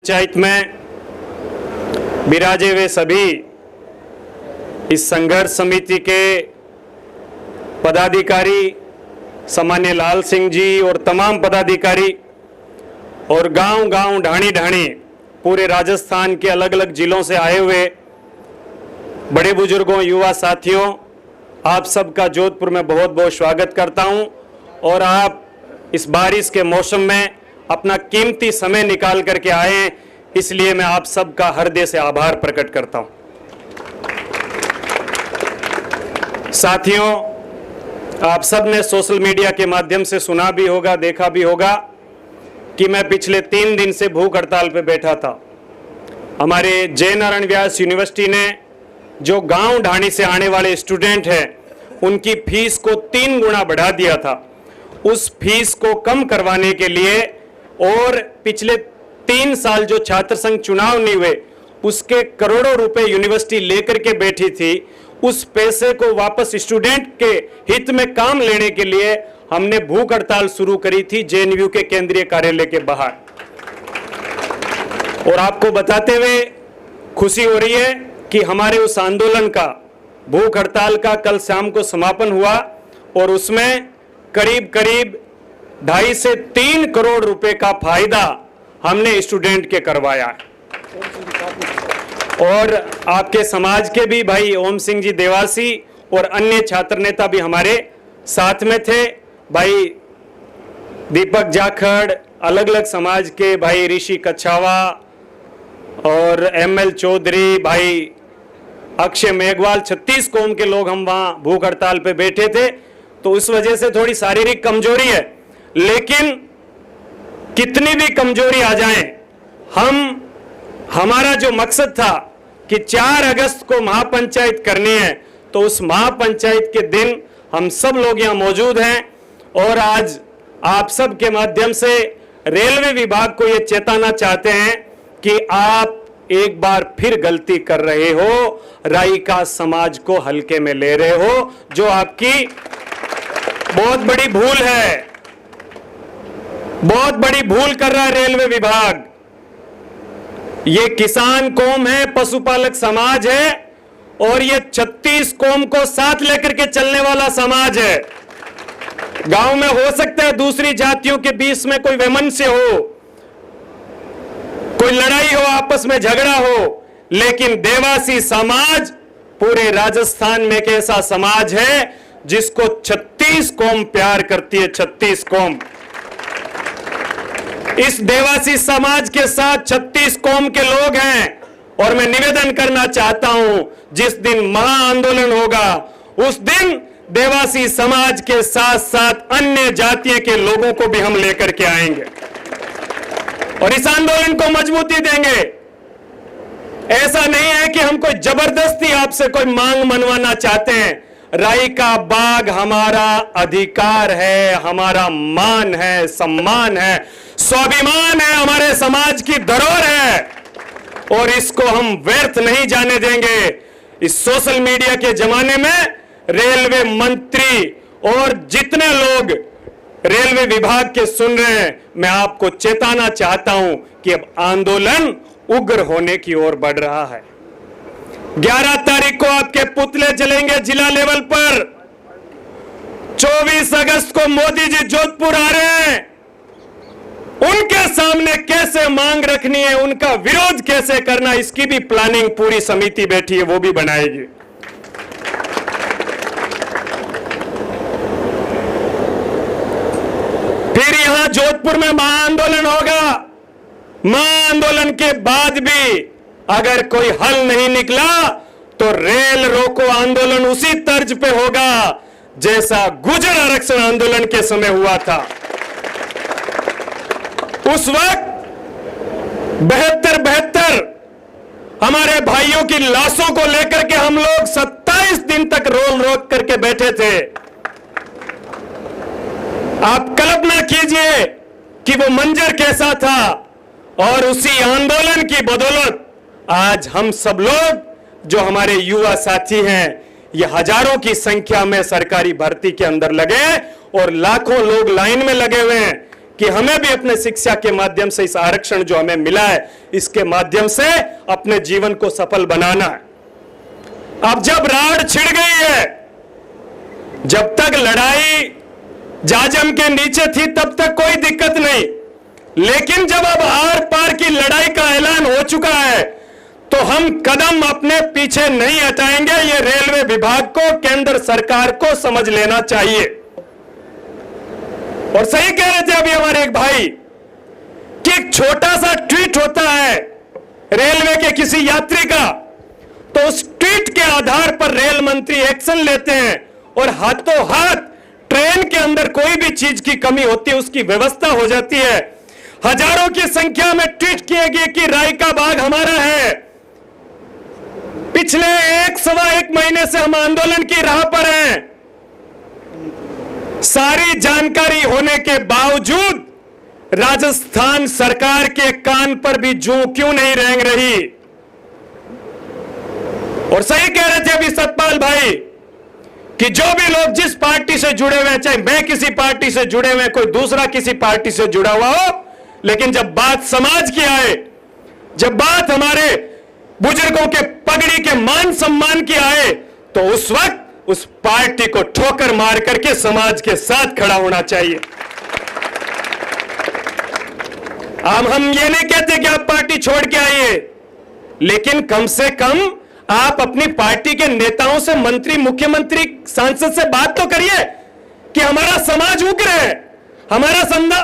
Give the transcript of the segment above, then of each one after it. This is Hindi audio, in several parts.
पंचायत में विराजे हुए सभी इस संघर्ष समिति के पदाधिकारी सामान्य लाल सिंह जी और तमाम पदाधिकारी और गांव-गांव ढाणी-ढाणी पूरे राजस्थान के अलग अलग जिलों से आए हुए बड़े बुजुर्गों, युवा साथियों, आप सबका जोधपुर में बहुत बहुत स्वागत करता हूं। और आप इस बारिश के मौसम में अपना कीमती समय निकाल करके आए हैं, इसलिए मैं आप सबका हृदय से आभार प्रकट करता हूं। साथियों, आप सब ने सोशल मीडिया के माध्यम से सुना भी होगा, देखा भी होगा कि मैं पिछले 3 दिन से भूख हड़ताल पे बैठा था। हमारे जय नारायण व्यास यूनिवर्सिटी ने जो गांव ढाणी से आने वाले स्टूडेंट हैं उनकी फीस को 3 गुना बढ़ा दिया था। उस फीस को कम करवाने के लिए और पिछले 3 साल जो छात्र संघ चुनाव नहीं हुए उसके करोड़ों रुपए यूनिवर्सिटी लेकर के बैठी थी, उस पैसे को वापस स्टूडेंट के हित में काम लेने के लिए हमने भूख हड़ताल शुरू करी थी जेएनयू के केंद्रीय कार्यालय के बाहर। और आपको बताते हुए खुशी हो रही है कि हमारे उस आंदोलन का, भूख हड़ताल का कल शाम को समापन हुआ और उसमें करीब 2.5 से 3 करोड़ रुपए का फायदा हमने स्टूडेंट के करवाया है। और आपके समाज के भी भाई ओम सिंह जी देवासी और अन्य छात्र नेता भी हमारे साथ में थे। भाई दीपक जाखड़, अलग अलग समाज के भाई ऋषि कछावा और एमएल चौधरी, भाई अक्षय मेघवाल, 36 कौम के लोग हम वहां भूख हड़ताल पे बैठे थे। तो उस वजह से थोड़ी शारीरिक कमजोरी है, लेकिन कितनी भी कमजोरी आ जाए, हमारा जो मकसद था कि 4 अगस्त को महापंचायत करनी है, तो उस महापंचायत के दिन हम सब लोग यहां मौजूद हैं। और आज आप सब के माध्यम से रेलवे विभाग को यह चेताना चाहते हैं कि आप एक बार फिर गलती कर रहे हो, राइका समाज को हल्के में ले रहे हो, जो आपकी बहुत बड़ी भूल है। बहुत बड़ी भूल कर रहा है रेलवे विभाग। ये किसान कौम है, पशुपालक समाज है और ये 36 कौम को साथ लेकर के चलने वाला समाज है। गांव में हो सकता है दूसरी जातियों के बीच में कोई वैमनस्य हो, कोई लड़ाई हो, आपस में झगड़ा हो, लेकिन देवासी समाज पूरे राजस्थान में एक ऐसा समाज है जिसको 36 कौम प्यार करती है। 36 कौम, इस देवासी समाज के साथ 36 कौम के लोग हैं। और मैं निवेदन करना चाहता हूं, जिस दिन महा आंदोलन होगा उस दिन देवासी समाज के साथ साथ अन्य जातियों के लोगों को भी हम लेकर के आएंगे और इस आंदोलन को मजबूती देंगे। ऐसा नहीं है कि हम कोई जबरदस्ती आपसे कोई मांग मनवाना चाहते हैं। राई का बाग हमारा अधिकार है, हमारा मान है, सम्मान है, स्वाभिमान है, हमारे समाज की धरोहर है और इसको हम व्यर्थ नहीं जाने देंगे। इस सोशल मीडिया के जमाने में रेलवे मंत्री और जितने लोग रेलवे विभाग के सुन रहे हैं, मैं आपको चेताना चाहता हूं कि अब आंदोलन उग्र होने की ओर बढ़ रहा है। 11 तारीख को आपके पुतले जलेंगे जिला लेवल पर। 24 अगस्त को मोदी जी जोधपुर आ रहे हैं। उनके सामने कैसे मांग रखनी है, उनका विरोध कैसे करना, इसकी भी प्लानिंग पूरी समिति बैठी है, वो भी बनाएगी। फिर यहां जोधपुर में महाआंदोलन होगा। महाआंदोलन के बाद भी अगर कोई हल नहीं निकला तो रेल रोको आंदोलन उसी तर्ज पे होगा जैसा गुर्जर आरक्षण आंदोलन के समय हुआ था। उस वक्त 72 हमारे भाइयों की लाशों को लेकर के हम लोग 27 दिन तक रोल रोक करके बैठे थे। आप कल्पना कीजिए कि वो मंजर कैसा था। और उसी आंदोलन की बदौलत आज हम सब लोग जो हमारे युवा साथी हैं, ये हजारों की संख्या में सरकारी भर्ती के अंदर लगे और लाखों लोग लाइन में लगे हुए हैं कि हमें भी अपने शिक्षा के माध्यम से इस आरक्षण जो हमें मिला है इसके माध्यम से अपने जीवन को सफल बनाना है। अब जब राड़ छिड़ गई है, जब तक लड़ाई जाजम के नीचे थी तब तक कोई दिक्कत नहीं, लेकिन जब अब आर पार की लड़ाई का ऐलान हो चुका है तो हम कदम अपने पीछे नहीं हटाएंगे। ये रेलवे विभाग को, केंद्र सरकार को समझ लेना चाहिए। और सही कह रहे थे अभी हमारे एक भाई कि एक छोटा सा ट्वीट होता है रेलवे के किसी यात्री का, तो उस ट्वीट के आधार पर रेल मंत्री एक्शन लेते हैं और हाथों हाथ ट्रेन के अंदर कोई भी चीज की कमी होती है उसकी व्यवस्था हो जाती है। हजारों की संख्या में ट्वीट किए गए कि राय का बाग हमारा है। पिछले 1-1.25 महीने से हम आंदोलन की राह पर हैं। सारी जानकारी होने के बावजूद राजस्थान सरकार के कान पर भी जूं क्यों नहीं रेंग रही। और सही कह रहे थे अभी सतपाल भाई कि जो भी लोग जिस पार्टी से जुड़े हुए हैं, चाहे मैं किसी पार्टी से जुड़े हुए, कोई दूसरा किसी पार्टी से जुड़ा हुआ हो, लेकिन जब बात समाज की आए, जब बात हमारे बुजुर्गों के पगड़ी के मान सम्मान की आए, तो उस वक्त उस पार्टी को ठोकर मार करके समाज के साथ खड़ा होना चाहिए। अब हम ये नहीं कहते कि आप पार्टी छोड़ के आइए, लेकिन कम से कम आप अपनी पार्टी के नेताओं से, मंत्री, मुख्यमंत्री, सांसद से बात तो करिए कि हमारा समाज उग्र है, हमारा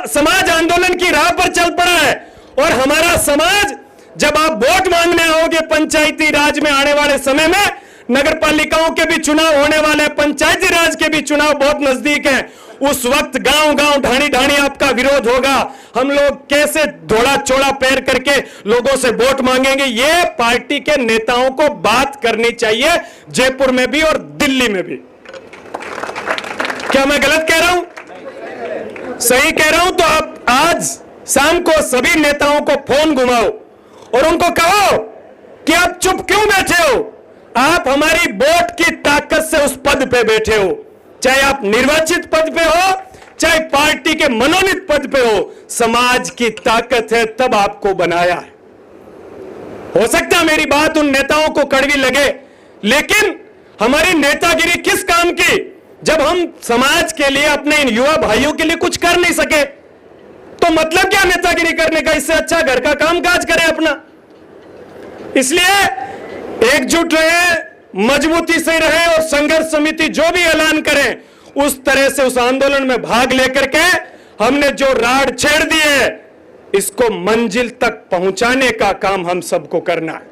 समाज आंदोलन की राह पर चल पड़ा है। और हमारा समाज, जब आप वोट मांगने आओगे पंचायती राज में आने वाले समय में, नगर पालिकाओं के भी चुनाव होने वाले हैं, पंचायती राज के भी चुनाव बहुत नजदीक हैं, उस वक्त गांव गांव, ढाणी ढाणी आपका विरोध होगा। हम लोग कैसे धोड़ा चौड़ा पैर करके लोगों से वोट मांगेंगे, ये पार्टी के नेताओं को बात करनी चाहिए, जयपुर में भी और दिल्ली में भी। क्या मैं गलत कह रहा हूं? सही कह रहा हूं? तो आप आज शाम को सभी नेताओं को फोन घुमाओ और उनको कहो कि आप चुप क्यों बैठे हो। आप हमारी वोट की ताकत से उस पद पे बैठे हो, चाहे आप निर्वाचित पद पे हो, चाहे पार्टी के मनोनीत पद पे हो। समाज की ताकत है, तब आपको बनाया है। हो सकता है मेरी बात उन नेताओं को कड़वी लगे, लेकिन हमारी नेतागिरी किस काम की, जब हम समाज के लिए, अपने इन युवा भाइयों के लिए कुछ कर नहीं सके, तो मतलब क्या नेतागिरी करने का? इससे अच्छा घर का काम काज करें अपना। इसलिए एकजुट रहे, मजबूती से रहे और संघर्ष समिति जो भी ऐलान करें उस तरह से उस आंदोलन में भाग लेकर के हमने जो राड़ छेड़ दी है इसको मंजिल तक पहुंचाने का काम हम सबको करना है।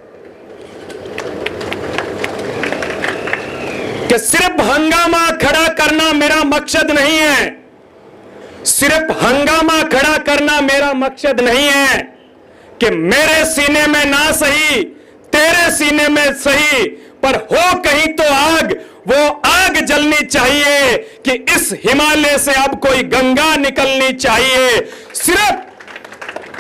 कि सिर्फ हंगामा खड़ा करना मेरा मकसद नहीं है, सिर्फ हंगामा खड़ा करना मेरा मकसद नहीं है कि मेरे सीने में ना सही तेरे सीने में सही, पर हो कहीं तो आग, वो आग जलनी चाहिए कि इस हिमालय से अब कोई गंगा निकलनी चाहिए।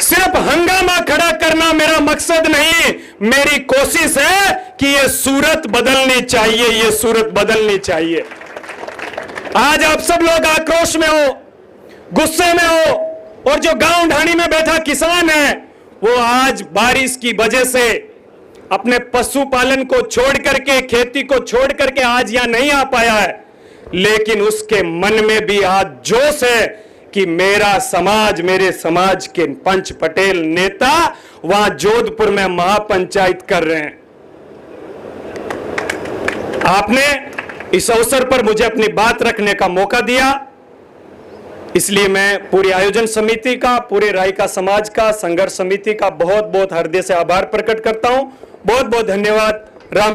सिर्फ हंगामा खड़ा करना मेरा मकसद नहीं, मेरी कोशिश है कि ये सूरत बदलनी चाहिए, ये सूरत बदलनी चाहिए। आज आप सब लोग आक्रोश में हो, गुस्से में हो, और जो गांव ढाणी में बैठा किसान है वो आज बारिश की वजह से अपने पशुपालन को छोड़ करके, खेती को छोड़ करके आज यहां नहीं आ पाया है, लेकिन उसके मन में भी आज जोश है कि मेरा समाज, मेरे समाज के पंच पटेल नेता वहां जोधपुर में महापंचायत कर रहे हैं। आपने इस अवसर पर मुझे अपनी बात रखने का मौका दिया, इसलिए मैं पूरी आयोजन समिति का, पूरे रायका समाज का, संघर्ष समिति का बहुत बहुत हृदय से आभार प्रकट करता हूं। बहुत बहुत धन्यवाद। राम